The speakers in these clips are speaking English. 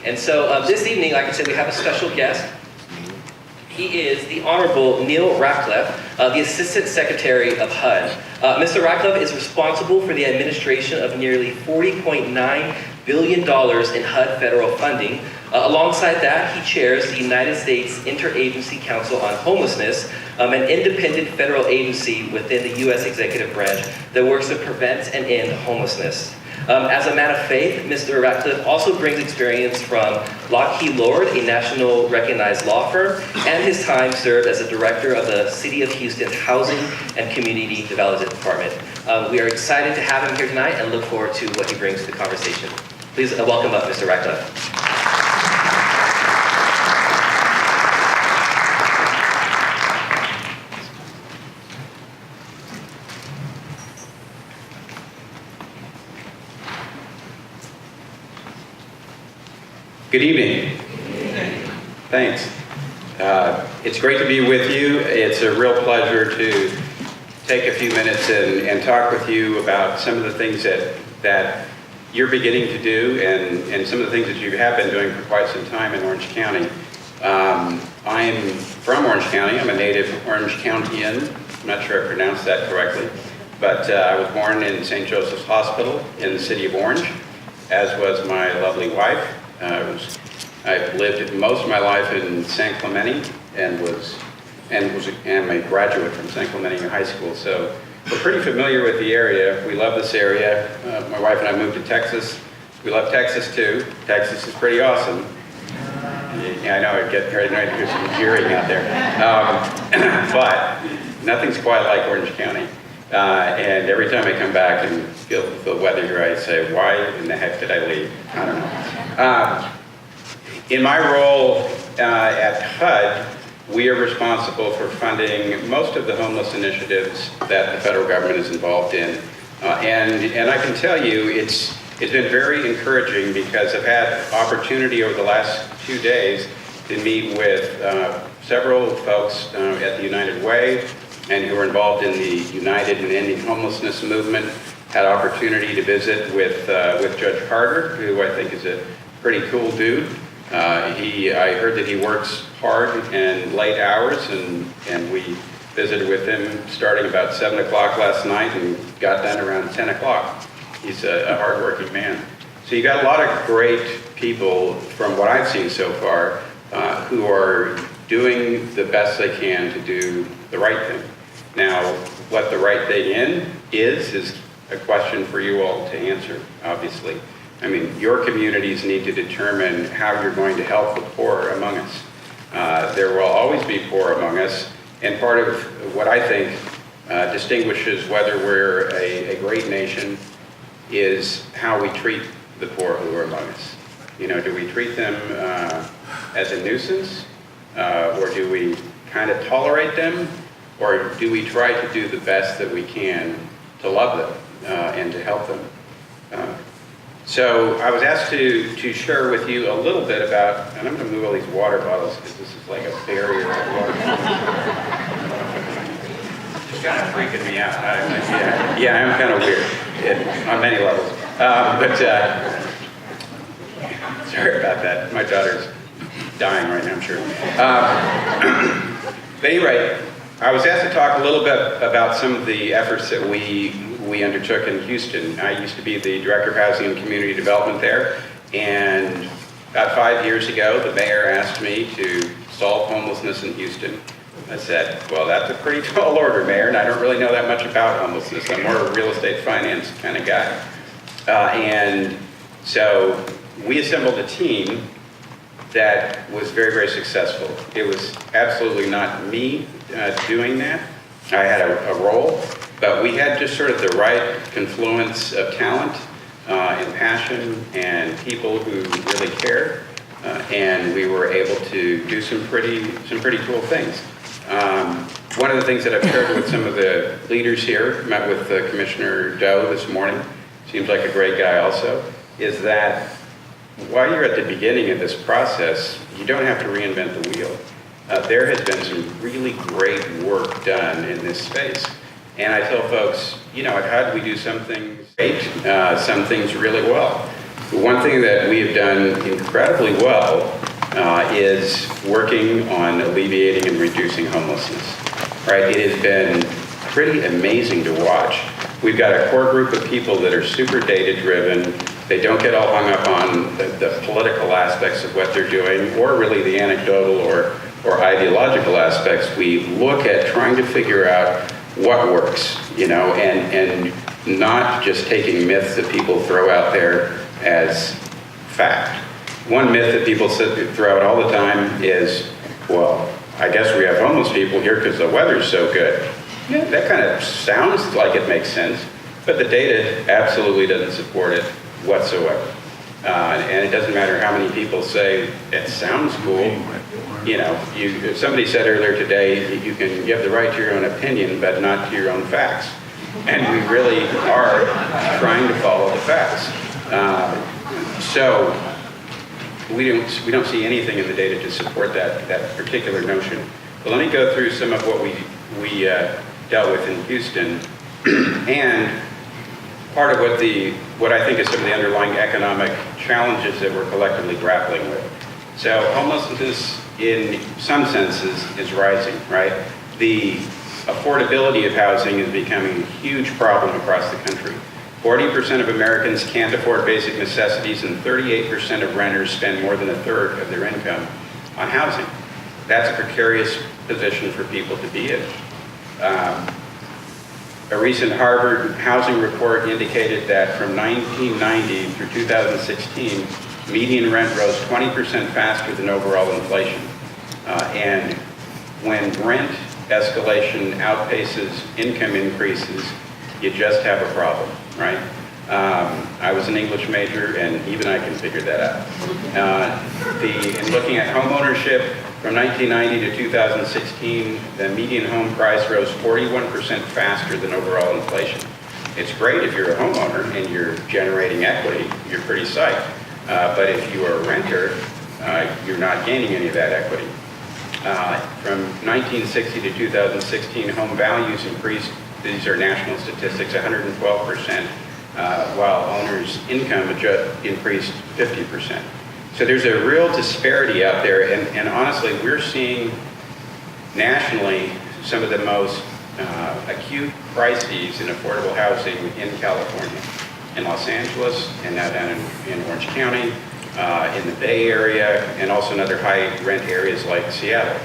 And so this evening, like I said, we have a special guest. He is the Honorable Neal Rackleff, the Assistant Secretary of HUD. Mr. Rackleff is responsible for the administration of nearly $40.9 billion in HUD federal funding. Alongside that, he chairs the United States Interagency Council on Homelessness, an independent federal agency within the U.S. executive branch that works to prevent and end homelessness. As a man of faith, Mr. Rackleff also brings experience from Lockheed Lord, a national recognized law firm, and his time served as a director of the City of Houston's Housing and Community Development Department. We are excited to have him here tonight and look forward to what he brings to the conversation. Please welcome up Mr. Rackleff. Good evening. Thanks. It's great to be with you. It's a real pleasure to take a few minutes and talk with you about some of the things that you're beginning to do and some of the things that you have been doing for quite some time in Orange County. I'm from Orange County. I'm a native Orange Countian. I'm not sure I pronounced that correctly, but I was born in St. Joseph's Hospital in the city of Orange, as was my lovely wife. I've lived most of my life in San Clemente and am a graduate from San Clemente High School. So we're pretty familiar with the area. We love this area. My wife and I moved to Texas. We love Texas too. Texas is pretty awesome. Yeah, I know I get carried away to hear some jeering out there. But nothing's quite like Orange County. And every time I come back and feel the weather here, I say, why in the heck did I leave? I don't know. In my role at HUD, we are responsible for funding most of the homeless initiatives that the federal government is involved in. And I can tell you, it's been very encouraging because I've had opportunity over the last 2 days to meet with several folks at the United Way and who are involved in the United and Ending Homelessness movement. Had opportunity to visit with Judge Carter, who I think is a pretty cool dude. I heard that he works hard and late hours, and we visited with him starting about 7 o'clock last night and got done around 10 o'clock. He's a hardworking man. So you got a lot of great people from what I've seen so far who are doing the best they can to do the right thing. Now, what the right thing is a question for you all to answer, obviously. I mean, your communities need to determine how you're going to help the poor among us. There will always be poor among us, and part of what I think distinguishes whether we're a great nation is how we treat the poor who are among us. You know, do we treat them as a nuisance, or do we kind of tolerate them, or do we try to do the best that we can to love them and to help them? So I was asked to share with you a little bit about, and I'm going to move all these water bottles because this is like a barrier of water. It's kind of freaking me out. Yeah, I'm kind of weird on many levels. Sorry about that. My daughter's dying right now, I'm sure. But anyway, I was asked to talk a little bit about some of the efforts that we undertook in Houston. I used to be the Director of Housing and Community Development there, and about 5 years ago, the mayor asked me to solve homelessness in Houston. I said, well, that's a pretty tall order, Mayor, and I don't really know that much about homelessness. I'm more a real estate finance kind of guy. And so we assembled a team that was very, very successful. It was absolutely not me doing that. I had a role, but we had just sort of the right confluence of talent and passion and people who really cared, and we were able to do some pretty cool things. One of the things that I've shared with some of the leaders here, met with Commissioner Doe this morning, seems like a great guy also, is that while you're at the beginning of this process, you don't have to reinvent the wheel. There has been some really great work done in this space. And I tell folks, you know, at HUD we do some things great, some things really well. One thing that we have done incredibly well is working on alleviating and reducing homelessness, right? It has been pretty amazing to watch. We've got a core group of people that are super data-driven. They don't get all hung up on the political aspects of what they're doing, or really the anecdotal or ideological aspects. We look at trying to figure out what works, you know, and not just taking myths that people throw out there as fact. One myth that people throw out all the time is, well, I guess we have homeless people here because the weather's so good. Yeah, that kind of sounds like it makes sense, but the data absolutely doesn't support it whatsoever. And it doesn't matter how many people say it sounds cool. You know, somebody said earlier today, you have the right to your own opinion, but not to your own facts. And we really are trying to follow the facts. So we don't see anything in the data to support that particular notion. But let me go through some of what we dealt with in Houston, and part of what I think is some of the underlying economic challenges that we're collectively grappling with. So homelessness, in some senses, is rising, right? The affordability of housing is becoming a huge problem across the country. 40% of Americans can't afford basic necessities, and 38% of renters spend more than a third of their income on housing. That's a precarious position for people to be in. A recent Harvard housing report indicated that from 1990 through 2016, median rent rose 20% faster than overall inflation. And when rent escalation outpaces income increases, you just have a problem, right? I was an English major, and even I can figure that out. In looking at home ownership, from 1990 to 2016, the median home price rose 41% faster than overall inflation. It's great if you're a homeowner and you're generating equity, you're pretty psyched. But if you are a renter, you're not gaining any of that equity. From 1960 to 2016, home values increased, these are national statistics, 112%, while owners' income increased 50%. So there's a real disparity out there, and honestly, we're seeing nationally some of the most acute crises in affordable housing in California, in Los Angeles, and now down in Orange County, in the Bay Area, and also in other high rent areas like Seattle.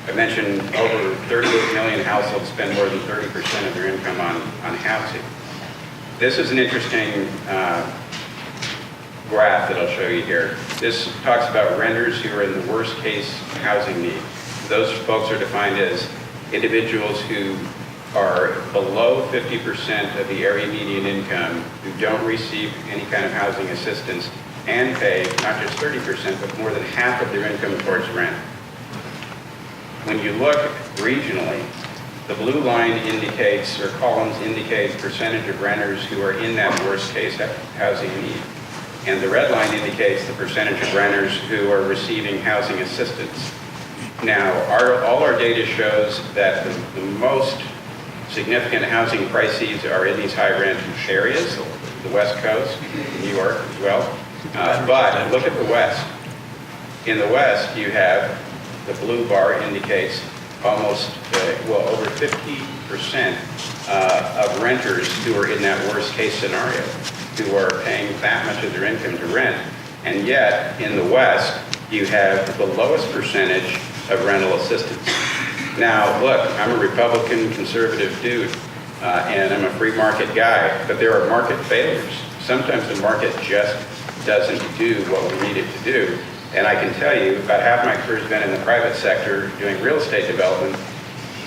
I mentioned over 38 million households spend more than 30% of their income on housing. This is an interesting graph that I'll show you here. This talks about renters who are in the worst case housing need. Those folks are defined as individuals who are below 50% of the area median income, who don't receive any kind of housing assistance, and pay not just 30%, but more than half of their income towards rent. When you look regionally, the blue line indicates, or columns indicate, percentage of renters who are in that worst case housing need. And the red line indicates the percentage of renters who are receiving housing assistance. Now, all our data shows that the most significant housing crises are in these high rent areas, the West Coast, New York as well. But look at the West. In the West, you have, the blue bar indicates almost, over 50% of renters who are in that worst case scenario, who are paying that much of their income to rent. And yet, in the West, you have the lowest percentage of rental assistance. Now, look, I'm a Republican conservative dude, and I'm a free market guy, but there are market failures. Sometimes the market just doesn't do what we need it to do. And I can tell you, about half my career has been in the private sector doing real estate development.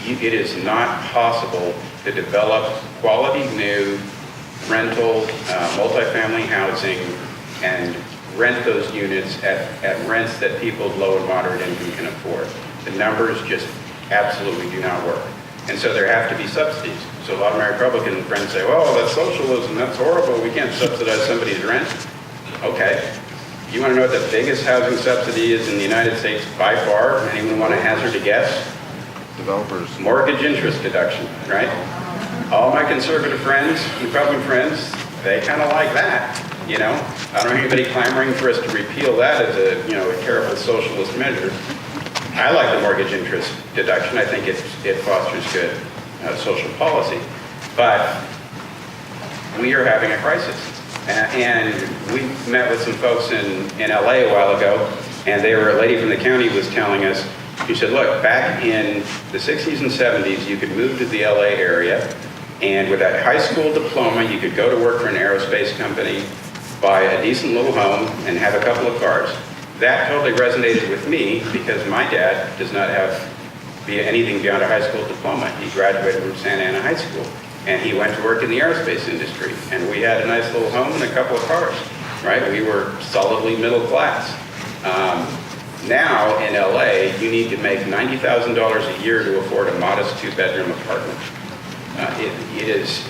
It is not possible to develop quality new rental, multifamily housing and rent those units at rents that people with low and moderate income can afford. The numbers just absolutely do not work. And so there have to be subsidies. So a lot of my Republican friends say, well, that's socialism, that's horrible, we can't subsidize somebody's rent. Okay. You want to know what the biggest housing subsidy is in the United States by far? Anyone want to hazard a guess? Developers. Mortgage interest deduction, right? All my conservative friends, Republican friends, they kind of like that. you know? I don't hear anybody clamoring for us to repeal that as a, you know, a terrible socialist measure. I like the mortgage interest deduction. I think it fosters good social policy. But we are having a crisis. And we met with some folks in LA a while ago, and a lady from the county was telling us, she said, look, back in the 60s and 70s, you could move to the LA area, and with that high school diploma, you could go to work for an aerospace company, buy a decent little home, and have a couple of cars. That totally resonated with me because my dad does not have anything beyond a high school diploma. He graduated from Santa Ana High School, and he went to work in the aerospace industry, and we had a nice little home and a couple of cars, right? We were solidly middle class. Now in LA, you need to make $90,000 a year to afford a modest 2-bedroom apartment. It is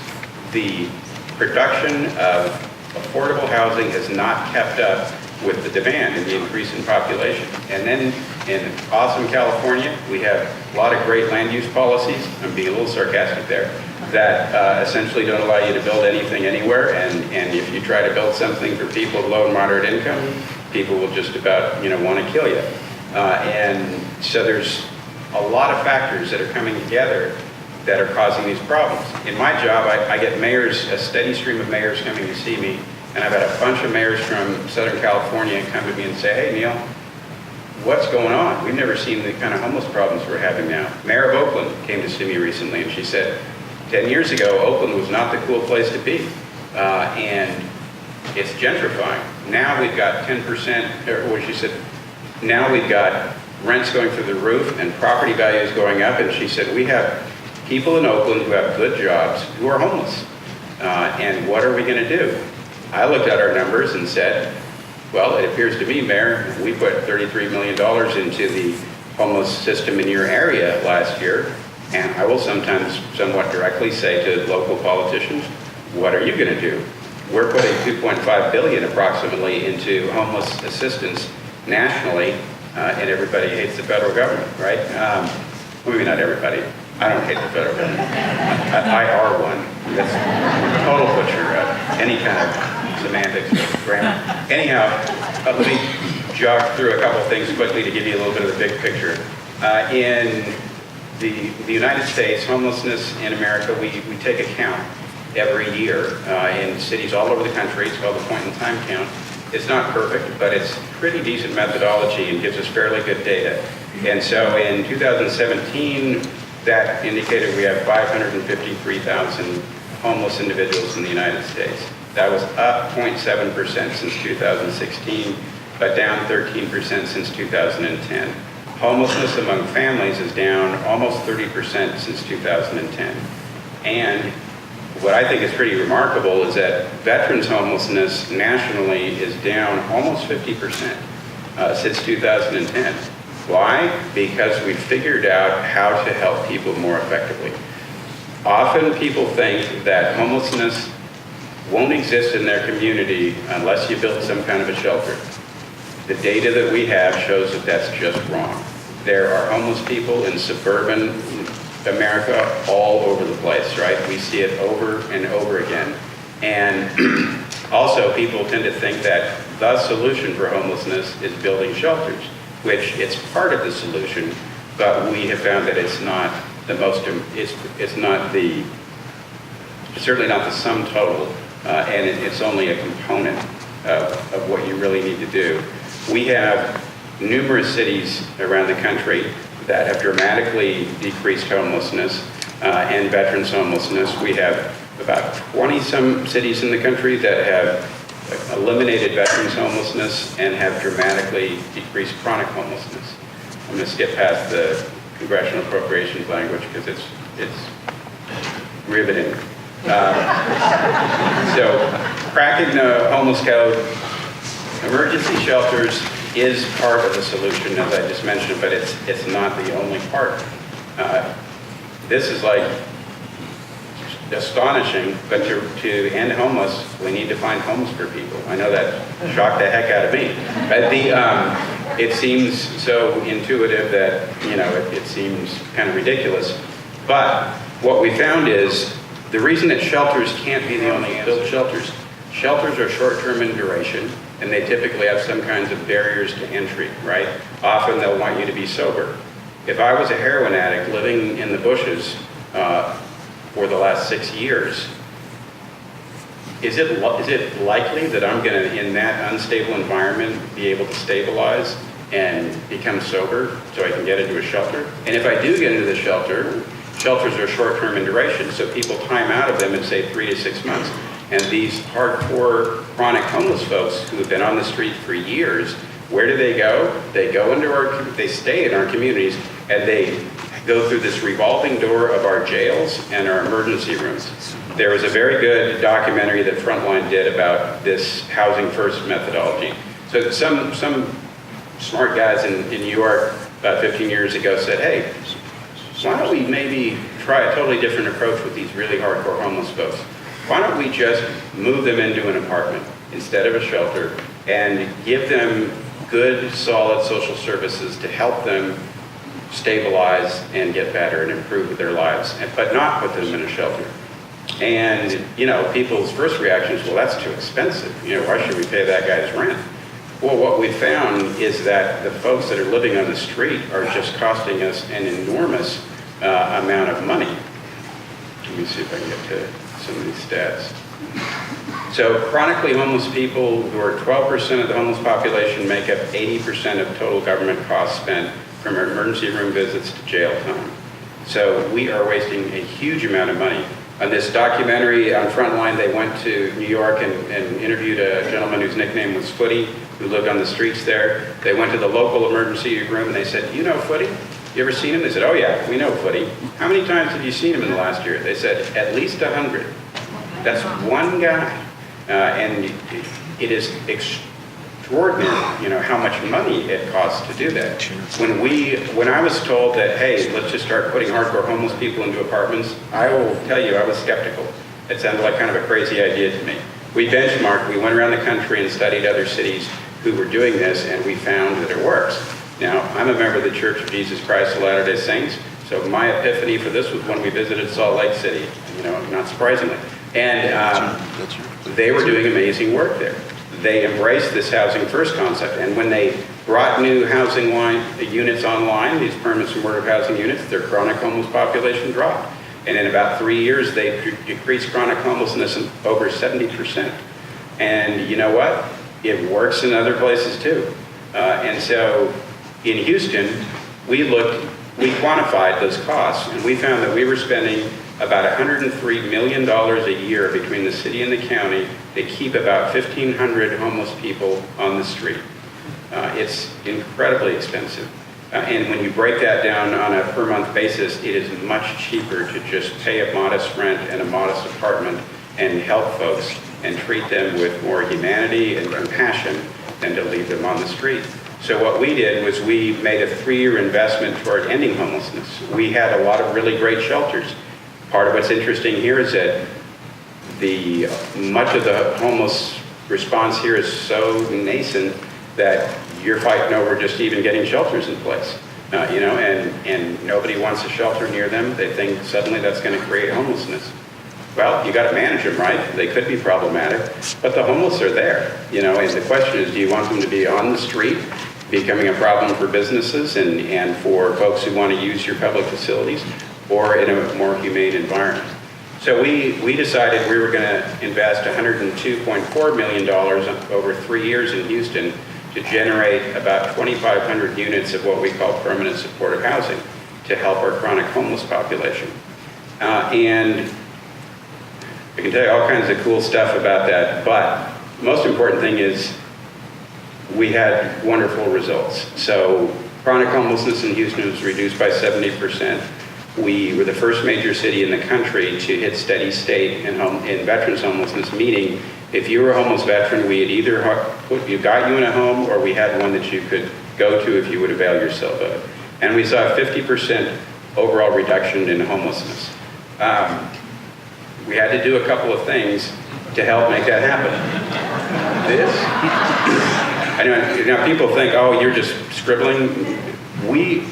the production of affordable housing has not kept up with the demand and the increase in population. And then in awesome California, we have a lot of great land use policies, I'm being a little sarcastic there, that essentially don't allow you to build anything anywhere, and if you try to build something for people of low and moderate income, people will just about, you know, want to kill you. And so there's a lot of factors that are coming together that are causing these problems. In my job, I get mayors, a steady stream of mayors coming to see me, and I've had a bunch of mayors from Southern California come to me and say, hey, Neal, what's going on? We've never seen the kind of homeless problems we're having now. Mayor of Oakland came to see me recently, and she said, 10 years ago, Oakland was not the cool place to be, and it's gentrifying. Now we've got 10%, or what she said, now we've got rents going through the roof and property values going up, and she said, we have people in Oakland who have good jobs who are homeless, and what are we going to do? I looked at our numbers and said, well, it appears to me, Mayor, we put $33 million into the homeless system in your area last year, and I will sometimes somewhat directly say to local politicians, what are you going to do? We're putting $2.5 billion approximately into homeless assistance nationally, and everybody hates the federal government, right? Maybe not everybody. I don't hate the federal government. I are one. That's a total butcher of any kind of semantics or grammar. Anyhow, let me jog through a couple things quickly to give you a little bit of the big picture. In the United States, homelessness in America, we take a count every year in cities all over the country. It's called the point-in-time count. It's not perfect, but it's pretty decent methodology and gives us fairly good data. And so in 2017, that indicated we have 553,000 homeless individuals in the United States. That was up 0.7% since 2016, but down 13% since 2010. Homelessness among families is down almost 30% since 2010. And what I think is pretty remarkable is that veterans homelessness nationally is down almost 50% since 2010. Why? Because we figured out how to help people more effectively. Often people think that homelessness won't exist in their community unless you build some kind of a shelter. The data that we have shows that that's just wrong. There are homeless people in suburban America all over the place, right? We see it over and over again. And also people tend to think that the solution for homelessness is building shelters, which it's part of the solution, but we have found that it's not the most, it's not the, certainly not the sum total, and it's only a component of what you really need to do. We have numerous cities around the country that have dramatically decreased homelessness and veterans homelessness. We have about 20-some cities in the country that have eliminated veterans homelessness and have dramatically decreased chronic homelessness. I'm going to skip past the congressional appropriations language because it's riveting. So cracking the homeless code, emergency shelters is part of the solution, as I just mentioned, but it's not the only part. This is like astonishing, but to end homeless, we need to find homes for people. I know that shocked the heck out of me. But it seems so intuitive that, you know, it seems kind of ridiculous. But what we found is the reason that shelters can't be the only answer. Build shelters. Shelters are short-term in duration, and they typically have some kinds of barriers to entry, right? Often they'll want you to be sober. If I was a heroin addict living in the bushes for the last 6 years, is it likely that I'm going to, in that unstable environment, be able to stabilize and become sober so I can get into a shelter? And if I do get into the shelter, shelters are short-term in duration, so people time out of them in, say, 3 to 6 months. And these hardcore chronic homeless folks who have been on the street for years, where do they go? They go into they stay in our communities, and they go through this revolving door of our jails and our emergency rooms. There was a very good documentary that Frontline did about this housing first methodology. So some smart guys in New York about 15 years ago said, hey, why don't we maybe try a totally different approach with these really hardcore homeless folks? Why don't we just move them into an apartment instead of a shelter and give them good, solid social services to help them stabilize and get better and improve their lives, but not put them in a shelter. And, people's first reaction is, well, that's too expensive. Why should we pay that guy's rent? Well, what we found is that the folks that are living on the street are just costing us an enormous amount of money. Let me see if I can get to some of these stats. So chronically homeless people, who are 12% of the homeless population, make up 80% of total government costs spent from emergency room visits to jail time. So we are wasting a huge amount of money. On this documentary on Frontline, they went to New York and interviewed a gentleman whose nickname was Footy, who lived on the streets there. They went to the local emergency room and they said, "Do you know Footy? You ever seen him?" They said, "Oh yeah, we know Footy." "How many times have you seen him in the last year?" They said, "At least 100. That's one guy. And it is extraordinary, how much money it costs to do that. When I was told that, hey, let's just start putting hardcore homeless people into apartments, I will tell you, I was skeptical. It sounded like kind of a crazy idea to me. We benchmarked, we went around the country and studied other cities who were doing this, and we found that it works. Now, I'm a member of the Church of Jesus Christ of Latter-day Saints, so my epiphany for this was when we visited Salt Lake City, not surprisingly. And they were doing amazing work there. They embraced this housing first concept, and when they brought new housing units online, these permanent supportive housing units, their chronic homeless population dropped. And in about 3 years, they decreased chronic homelessness over 70%. And you know what? It works in other places too. And so in Houston, we quantified those costs, and we found that we were spending about $103 million a year between the city and the county to keep about 1,500 homeless people on the street. It's incredibly expensive. And when you break that down on a per month basis, it is much cheaper to just pay a modest rent and a modest apartment and help folks and treat them with more humanity and compassion than to leave them on the street. So what we did was we made a 3-year investment toward ending homelessness. We had a lot of really great shelters. Part of what's interesting here is that much of the homeless response here is so nascent that you're fighting over just even getting shelters in place, and nobody wants a shelter near them. They think suddenly that's going to create homelessness. Well, you got to manage them, right? They could be problematic, but the homeless are there, and the question is, do you want them to be on the street, becoming a problem for businesses and for folks who want to use your public facilities, or in a more humane environment? So we decided we were going to invest $102.4 million over 3 years in Houston to generate about 2,500 units of what we call permanent supportive housing to help our chronic homeless population. And I can tell you all kinds of cool stuff about that, but the most important thing is we had wonderful results. So chronic homelessness in Houston was reduced by 70%. We were the first major city in the country to hit steady state in veterans homelessness, meaning if you were a homeless veteran, we had either got you in a home or we had one that you could go to if you would avail yourself of it. And we saw a 50% overall reduction in homelessness. We had to do a couple of things to help make that happen. I know people think, oh, you're just scribbling. We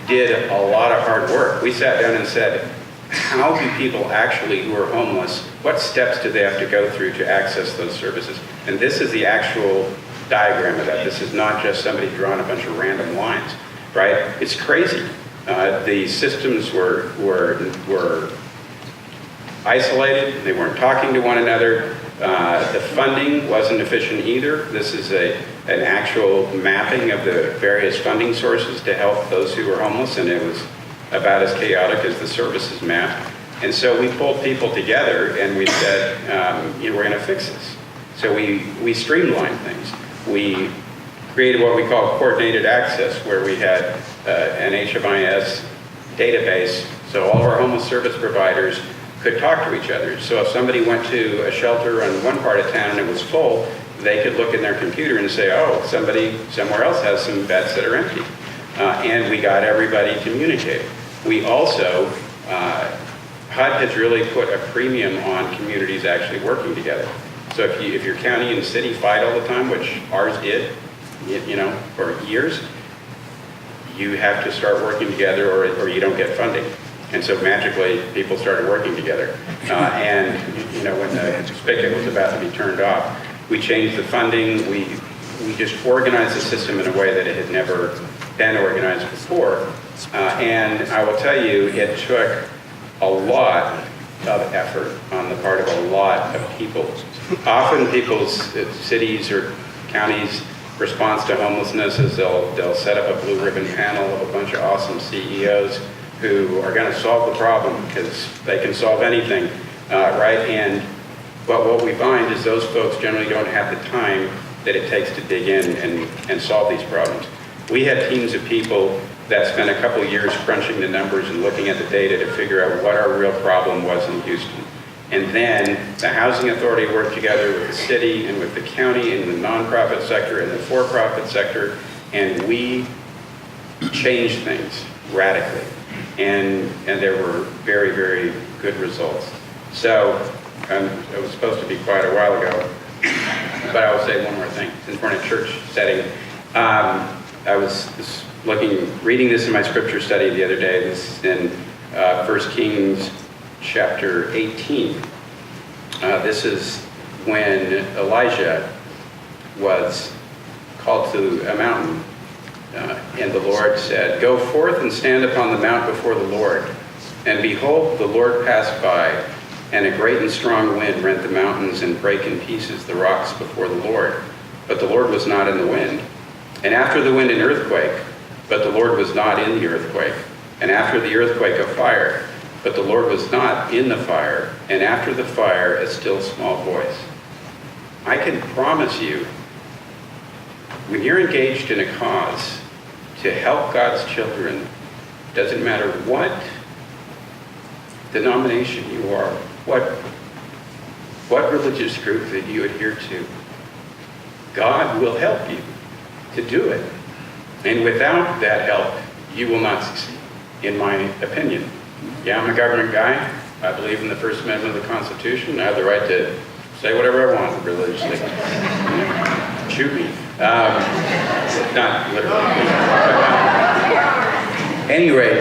did a lot of hard work. We sat down and said, how do people actually who are homeless, what steps do they have to go through to access those services? And this is the actual diagram of that. This is not just somebody drawing a bunch of random lines, right? It's crazy. The systems were isolated. They weren't talking to one another. The funding wasn't efficient either. This is an actual mapping of the various funding sources to help those who were homeless, and it was about as chaotic as the services map. And so we pulled people together and we said, we're going to fix this. So we streamlined things. We created what we call coordinated access, where we had an HMIS database, so all of our homeless service providers could talk to each other. So if somebody went to a shelter in one part of town and it was full, they could look in their computer and say, oh, somebody somewhere else has some beds that are empty. And we got everybody communicating. We also, HUD has really put a premium on communities actually working together. So if your county and city fight all the time, which ours did, for years, you have to start working together or you don't get funding. And so magically, people started working together. And when the spigot was about to be turned off, we changed the funding. We just organized the system in a way that it had never been organized before. And I will tell you, it took a lot of effort on the part of a lot of people. Often people's cities or counties' response to homelessness is they'll set up a blue ribbon panel of a bunch of awesome CEOs who are going to solve the problem because they can solve anything, right? But what we find is those folks generally don't have the time that it takes to dig in and solve these problems. We had teams of people that spent a couple of years crunching the numbers and looking at the data to figure out what our real problem was in Houston. And then the housing authority worked together with the city and with the county and the nonprofit sector and the for-profit sector, and we changed things radically. And there were very, very good results. So I was supposed to be quiet a while ago, but I will say one more thing. Since we're in a church setting, I was reading this in my scripture study the other day. This is in 1 Kings chapter 18. This is when Elijah was called to a mountain. And the Lord said, "Go forth and stand upon the mount before the Lord. And behold, the Lord passed by, and a great and strong wind rent the mountains and brake in pieces the rocks before the Lord. But the Lord was not in the wind. And after the wind an earthquake, but the Lord was not in the earthquake. And after the earthquake a fire, but the Lord was not in the fire. And after the fire a still small voice." I can promise you, when you're engaged in a cause to help God's children, doesn't matter what denomination you are, what religious group that you adhere to, God will help you to do it. And without that help, you will not succeed, in my opinion. Yeah, I'm a government guy. I believe in the First Amendment of the Constitution. I have the right to say whatever I want religiously. Shoot me. Not literally. Anyway,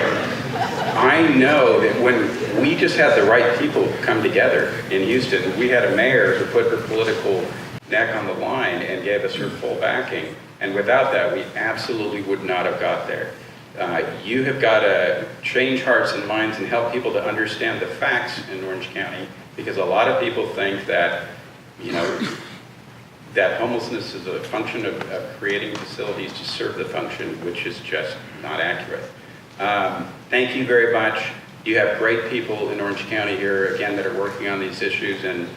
I know that when we just had the right people come together in Houston, we had a mayor who put her political neck on the line and gave us her full backing. And without that, we absolutely would not have got there. You have got to change hearts and minds and help people to understand the facts in Orange County, because a lot of people think that, that homelessness is a function of creating facilities to serve the function, which is just not accurate. Thank you very much. You have great people in Orange County here, again, that are working on these issues, and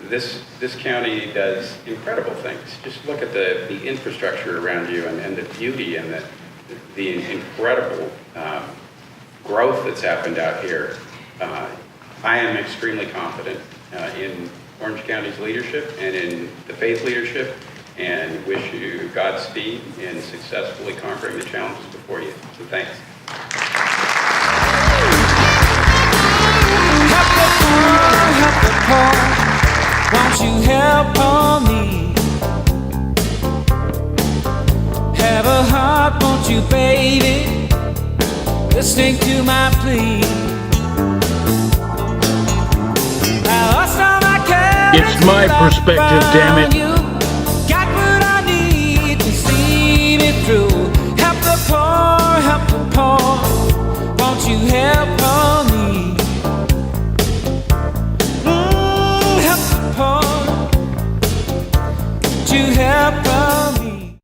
this county does incredible things. Just look at the infrastructure around you and the beauty and the incredible growth that's happened out here. I am extremely confident in Orange County's leadership and in the faith leadership, and wish you Godspeed in successfully conquering the challenges before you. So thanks. Help the poor, help the poor. Won't you help on me? Have a heart, won't you, baby? Listening to my plea. right perspective, damn it. Got what I need to see me through. Help the poor, won't you help